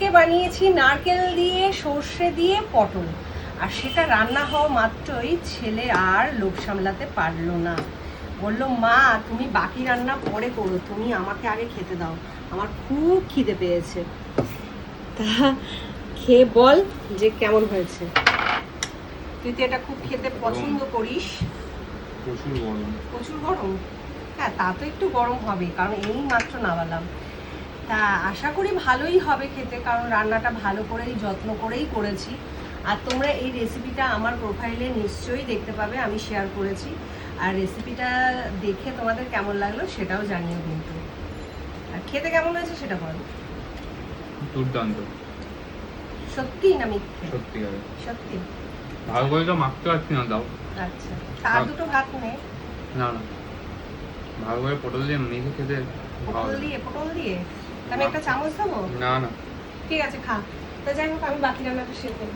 আজকে বানিয়েছি নারকেল দিয়ে সর্ষে দিয়ে পটল, আর সেটা রান্না হওয়া মাত্রই ছেলে আর লোভ সামলাতে পারলো না, বললো মা তুমি বাকি রান্না পরে করো, তুমি আমাকে আগে খেতে দাও, আমার খুব খিদে পেয়েছে। তা খেয়ে বল যে কেমন হয়েছে। তুই তো এটা খুব খেতে পছন্দ করিস। প্রচুর গরম। প্রচুর গরম? হ্যাঁ, তা তো একটু গরম হবে, কারণ এই মাত্র নামালাম। তা আশা করি ভালোই হবে খেতে, কারণ রান্নাটা ভালো করেই যত্ন করেই করেছি। আর তোমরা এই রেসিপিটা আমার প্রোফাইলে নিশ্চয়ই দেখতে পাবে, আমি শেয়ার করেছি। আর রেসিপিটা দেখে তোমাদের কেমন লাগলো সেটাও জানিও কিন্তু। আর খেতে কেমন হয়েছে সেটা বল। দুর্দান্ত। সত্যি না মিথ্যে? সত্যি করে। সত্যি? ভালো করে তো মাখতে পারছি না দাও। আচ্ছা, তার দুটো ভাত নে। না না, ভালো করে পটল দিয়ে মেখে খেতে ভালো পটল লাগে। দিয়ে? পটল দিয়ে আমি একটা চামচ দেবো? না না, ঠিক আছে, খা। তা যাই হোক, আমি বাকি রান্নাটা শেয়ার করি।